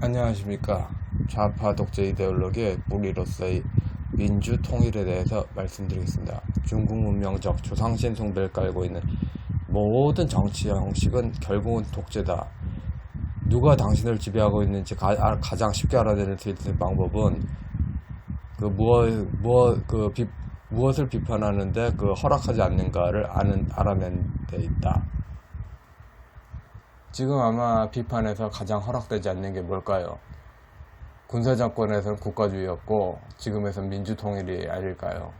안녕하십니까. 좌파 독재 이데올로기의 뿌리로서의 민주 통일에 대해서 말씀드리겠습니다. 중국 문명적 조상신 숭배를 깔고 있는 모든 정치 형식은 결국은 독재다. 누가 당신을 지배하고 있는지 가장 쉽게 알아낼 수 있는 방법은 무엇을 비판하는데 허락하지 않는가를 알아낸 데 있다. 지금 아마 비판에서 가장 허락되지 않는 게 뭘까요? 군사정권에서는 국가주의였고 지금에선 민주통일이 아닐까요?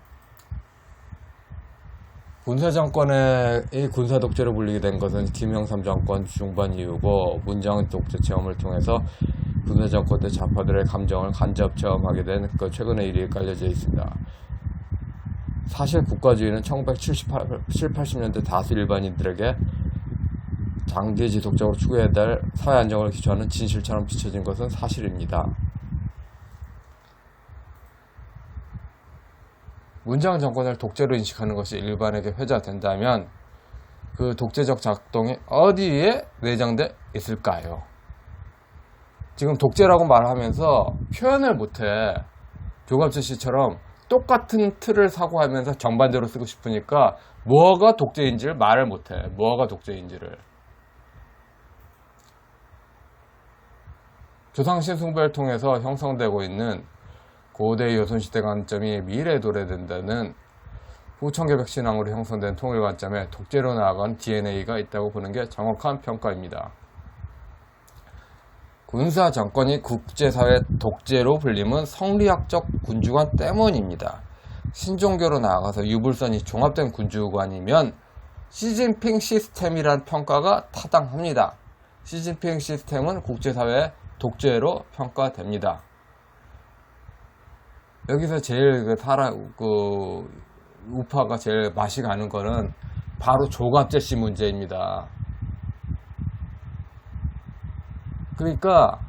군사정권의 군사독재로 불리게 된 것은 김영삼 정권 중반 이후고 문재인 독재 체험을 통해서 군사정권 때 좌파들의 감정을 간접 체험하게 된 최근의 일이 깔려져 있습니다. 사실 국가주의는 1970, 80년대 다수 일반인들에게 장기 지속적으로 추구해야 될 사회 안정을 기초하는 진실처럼 비춰진 것은 사실입니다. 문재인 정권을 독재로 인식하는 것이 일반에게 회자된다면 그 독재적 작동이 어디에 내장돼 있을까요? 지금 독재라고 말하면서 표현을 못해. 조갑재 씨처럼 똑같은 틀을 사고하면서 정반대로 쓰고 싶으니까 뭐가 독재인지를 말을 못해. 뭐가 독재인지를. 조상신 숭배를 통해서 형성되고 있는 고대 조선시대 관점이 미래에 도래된다는 후천개벽 신앙으로 형성된 통일 관점에 독재로 나아간 DNA가 있다고 보는 게 정확한 평가입니다. 군사 정권이 국제사회 독재로 불림은 성리학적 군주관 때문입니다. 신종교로 나아가서 유불선이 종합된 군주관이면 시진핑 시스템이란 평가가 타당합니다. 시진핑 시스템은 국제사회의 독재로 평가됩니다. 여기서 제일 우파가 제일 맛이 가는 거는 바로 조갑재 씨 문제입니다. 그러니까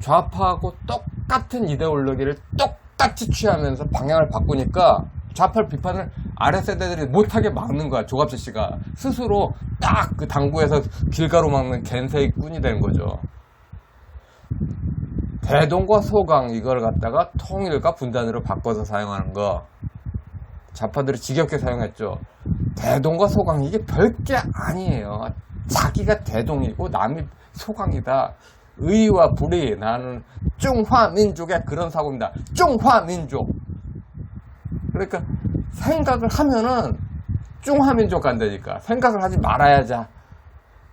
좌파하고 똑같은 이데올로기를 똑같이 취하면서 방향을 바꾸니까 좌파 비판을 아래 세대들이 못하게 막는 거야. 조갑재 씨가 스스로 딱 그 당구에서 길가로 막는 겐세이 꾼이 되는 거죠. 대동과 소강 이걸 갖다가 통일과 분단으로 바꿔서 사용하는 거 좌파들이 지겹게 사용했죠. 대동과 소강 이게 별게 아니에요. 자기가 대동이고 남이 소강이다. 의와 불의. 나는 중화민족의 그런 사고입니다. 중화민족. 그러니까 생각을 하면은 중화민족 간다니까. 생각을 하지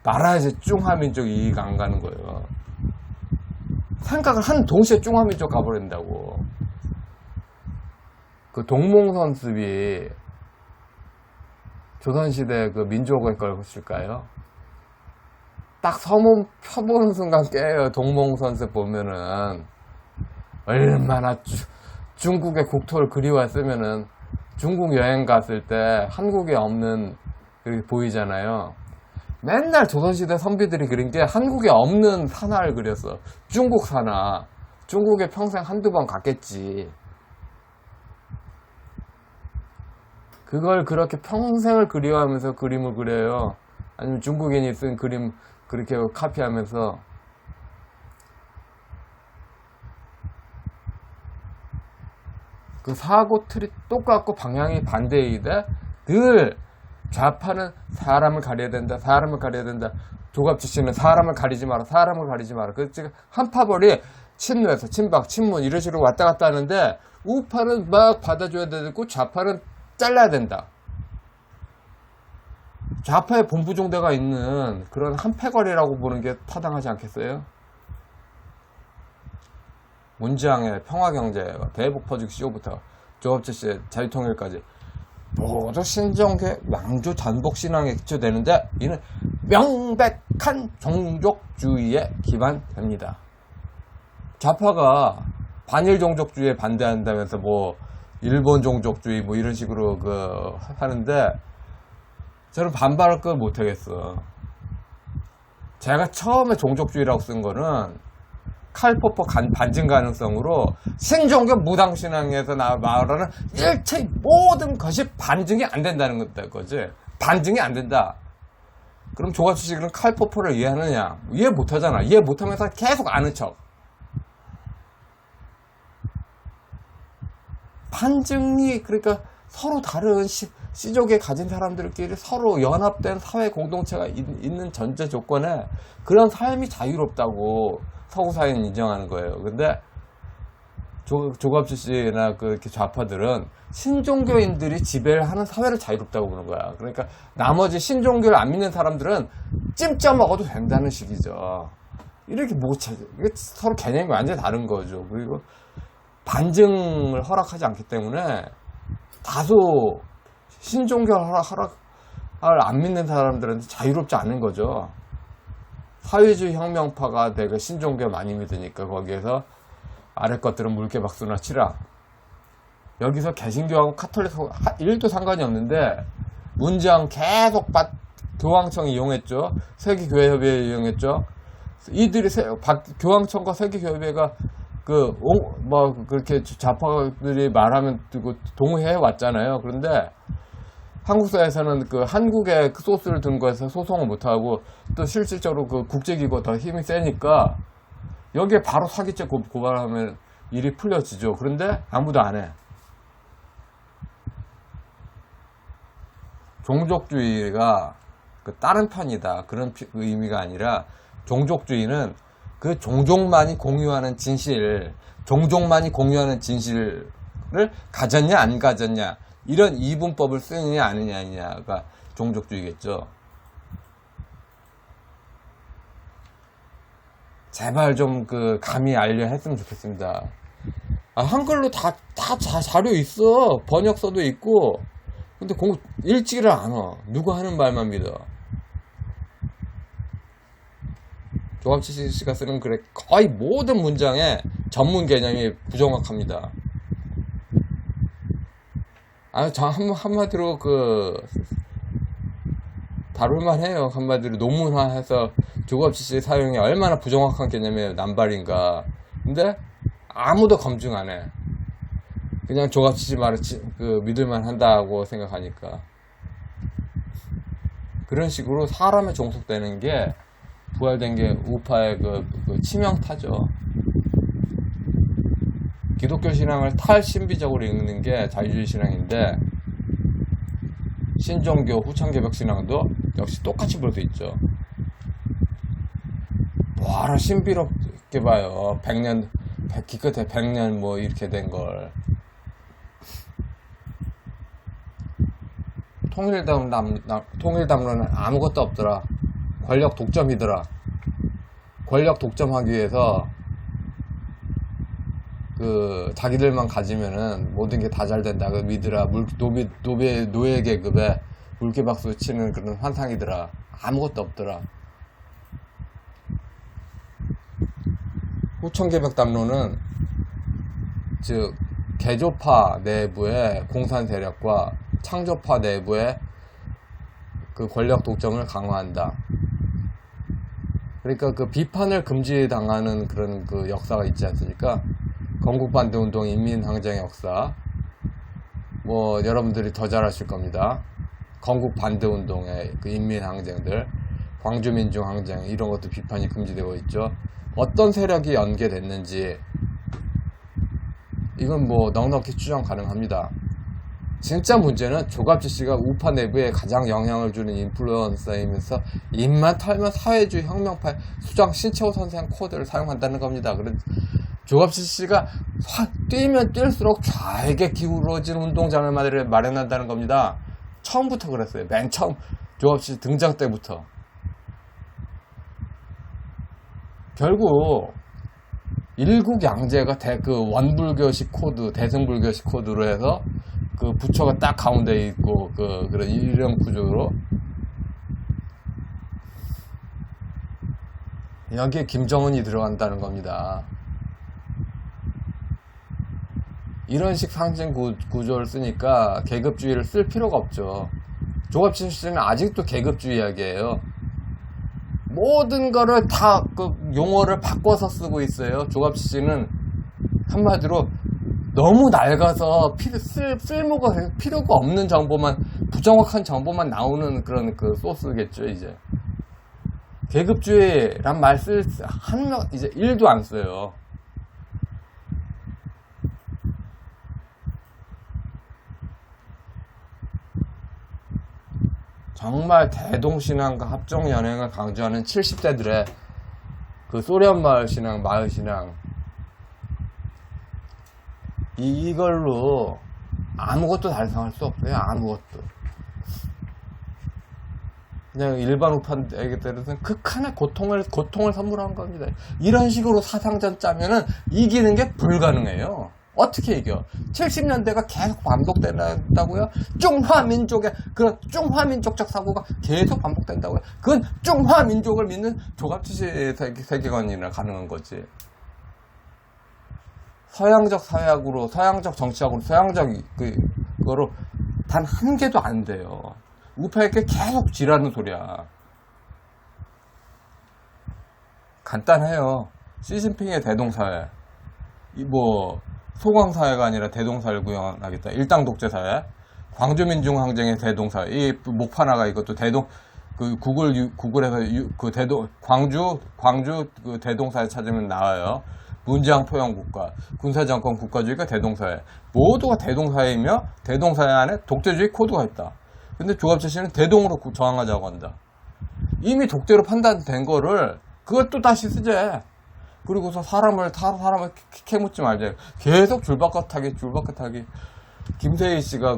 말아야지 중화민족 이해가 안 가는 거예요. 생각을 한 동시에 중화민족 가버린다고. 그 동몽선습이 조선시대 그 민족의 것일까요? 딱 서문 펴보는 순간 깨요. 동몽선습 보면은 얼마나 중국의 국토를 그리워했으면은 중국 여행 갔을 때 한국에 없는 그렇게 보이잖아요. 맨날 조선시대 선비들이 그린 게 한국에 없는 산하를 그렸어. 중국 산하. 중국에 평생 한두 번 갔겠지. 그걸 그렇게 평생을 그리워하면서 그림을 그려요. 아니면 중국인이 쓴 그림 그렇게 카피하면서. 그 사고 틀이 똑같고 방향이 반대이되 늘 좌파는 사람을 가려야 된다. 조갑재 씨는 사람을 가리지 마라. 그래서 지금 한파벌이 친노에서 친박, 친문 이런 식으로 왔다 갔다 하는데 우파는 막 받아줘야 되고 좌파는 잘라야 된다. 좌파의 본부종대가 있는 그런 한패거리라고 보는 게 타당하지 않겠어요? 문지양의 평화경제와 대북 퍼주기 CEO부터 조갑재 씨의 자유통일까지 모두 신정계 왕조 단복 신앙에 기초되는데 이는 명백한 종족주의에 기반됩니다. 좌파가 반일 종족주의에 반대한다면서 일본 종족주의 이런 식으로 하는데 저는 반발할 걸 못하겠어. 제가 처음에 종족주의라고 쓴 거는 칼포퍼 반증 가능성으로 신종교 무당신앙에서 말하는 일체 모든 것이 반증이 안 된다는 거지. 반증이 안 된다. 그럼 조갑지식은 칼포포를 이해하느냐? 이해 못하잖아. 이해 못하면서 계속 아는 척. 반증이, 그러니까 서로 다른 씨족에 가진 사람들끼리 서로 연합된 사회 공동체가 있는 전제 조건에 그런 삶이 자유롭다고 서구사회는 인정하는 거예요. 근데 조갑지씨나 그 좌파들은 신종교인들이 지배를 하는 사회를 자유롭다고 그러는 거야. 그러니까 나머지 신종교를 안 믿는 사람들은 찜쪄 먹어도 된다는 식이죠. 이렇게 이게 서로 개념이 완전히 다른 거죠. 그리고 반증을 허락하지 않기 때문에 다소 신종교를 허락을 안 믿는 사람들은 자유롭지 않은 거죠. 사회주의 혁명파가 내가 신종교 많이 믿으니까 거기에서 아래 것들은 물개박수나 치라. 여기서 개신교하고 카톨릭하고 1도 상관이 없는데 문제는 계속 교황청이 이용했죠. 세계교회협의회 이용했죠. 이들이 교황청과 세계교회협의회가 그렇게 좌파들이 말하면 동의해 왔잖아요. 그런데 한국사에서는 그 한국의 소스를 든 거에서 소송을 못하고 또 실질적으로 그 국제기구가 더 힘이 세니까 여기에 바로 사기죄 고발하면 일이 풀려지죠. 그런데 아무도 안 해. 종족주의가 다른 편이다. 그런 의미가 아니라 종족주의는 그 종족만이 공유하는 진실, 종족만이 공유하는 진실을 가졌냐 안 가졌냐 이런 이분법을 쓰느냐 아느냐가 종족주의겠죠. 제발 좀 감히 알려 했으면 좋겠습니다. 한글로 다 자료 있어. 번역서도 있고. 근데 읽지를 않아. 누가 하는 말만 믿어. 조갑지씨가 쓰는 글에 거의 모든 문장에 전문 개념이 부정확합니다. 한마디로 다룰만 해요. 한마디로 논문화해서 조갑지씨 사용이 얼마나 부정확한 개념의 남발인가. 근데 아무도 검증 안 해. 그냥 조갑지씨 말을 믿을만 한다고 생각하니까. 그런 식으로 사람에 종속되는 게 부활된 게 우파의 치명타죠. 기독교 신앙을 탈신비적으로 읽는 게 자유주의 신앙인데 신종교 후천개벽 신앙도 역시 똑같이 볼 수 있죠. 뭐하러 신비롭게 봐요. 100년 기껏해 100년 뭐 이렇게 된 걸. 통일담론은 아무것도 없더라. 권력 독점이더라. 권력 독점하기 위해서 자기들만 가지면은 모든 게 다 잘 된다. 믿으라. 노예 계급에 물개박수 치는 그런 환상이더라. 아무것도 없더라. 후천개벽 담론은 즉 개조파 내부의 공산 세력과 창조파 내부의 권력 독점을 강화한다. 그러니까 비판을 금지당하는 그런 역사가 있지 않습니까? 건국반대 운동, 인민항쟁의 역사. 뭐 여러분들이 더 잘 아실 겁니다. 건국반대 운동의 인민항쟁들, 광주민중항쟁 이런 것도 비판이 금지되고 있죠. 어떤 세력이 연계됐는지 이건 뭐 넉넉히 추정 가능합니다. 진짜 문제는 조갑지씨가 우파 내부에 가장 영향을 주는 인플루언서이면서 입만 털면 사회주의 혁명파의 수장 신채호 선생 코드를 사용한다는 겁니다. 그래서 조갑지씨가 뛰면 뛸수록 좌에게 기울어진 운동장을 마련한다는 겁니다. 처음부터 그랬어요. 맨 처음 조갑지씨 등장 때부터. 결국 일국양제가 원불교식 코드, 대승불교식 코드로 해서 부처가 딱 가운데 있고 그런 이런 구조로 여기에 김정은이 들어간다는 겁니다. 이런 식 상징 구조를 쓰니까 계급주의를 쓸 필요가 없죠. 조갑지씨는 아직도 계급주의 이야기예요. 모든 거를 다 용어를 바꿔서 쓰고 있어요. 조갑지씨는 한마디로 너무 낡아서 쓸모가 필요가 없는 정보만, 부정확한 정보만 나오는 그런 소스겠죠. 이제 계급주의란 말 한 명, 이제 1도 안 써요. 정말 대동신앙과 합종연행을 강조하는 70대들의 그 소련 마을신앙, 마을신앙, 이걸로 아무것도 달성할 수 없어요. 아무것도. 그냥 일반 우파에게 때려서는 극한의 고통을 선물한 겁니다. 이런 식으로 사상전 짜면은 이기는 게 불가능해요. 어떻게 이겨? 70년대가 계속 반복된다고요? 중화민족의 그런 중화민족적 사고가 계속 반복된다고요? 그건 중화민족을 믿는 조갑지시 세계관이나 가능한 거지. 서양적 사회학으로, 서양적 정치학으로, 서양적 그거로 단 한 개도 안 돼요. 우파에게 계속 지라는 소리야. 간단해요. 시진핑의 대동사회. 소강사회가 아니라 대동사회를 구현하겠다. 일당 독재사회. 광주민중항쟁의 대동사회. 이 목파나가 이것도 구글에서 광주 그 대동사회 찾으면 나와요. 문재앙 포용국가, 군사정권 국가주의가 대동사회. 모두가 대동사회이며 대동사회 안에 독재주의 코드가 있다. 근데 조갑제시는 대동으로 저항하자고 한다. 이미 독재로 판단된 거를 그걸 또 다시 쓰재. 그리고서 사람을 캐묻지 말자. 계속 줄바깥하기. 김세희 씨가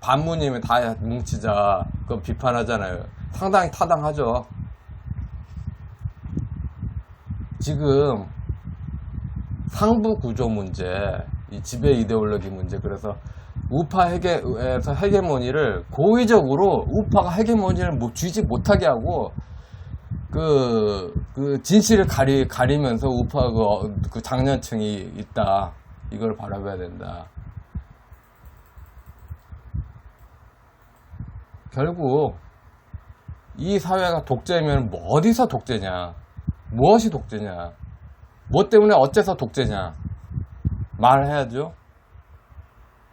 반무님을 다 뭉치자. 그 비판하잖아요. 상당히 타당하죠. 지금 상부 구조 문제, 이 지배 이데올로기 문제, 그래서 우파 에서 헤게모니를 고의적으로 우파가 헤게모니를 쥐지 못하게 하고 그 진실을 가리면서 우파 그 장년층이 있다. 이걸 바라봐야 된다. 결국 이 사회가 독재면 어디서 독재냐? 무엇이 독재냐? 뭐 때문에 어째서 독재냐? 말해야죠.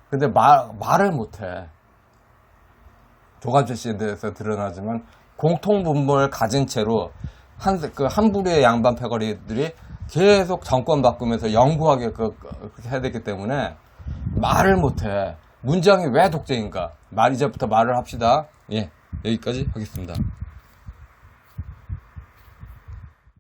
근데 말을 못해. 조갑제시에 대해서 드러나지만 공통분모를 가진 채로 한 부류의 양반 패거리들이 계속 정권 바꾸면서 영구하게 그렇게 해야 되기 때문에 말을 못해. 문장이 왜 독재인가? 이제부터 말을 합시다. 예, 여기까지 하겠습니다.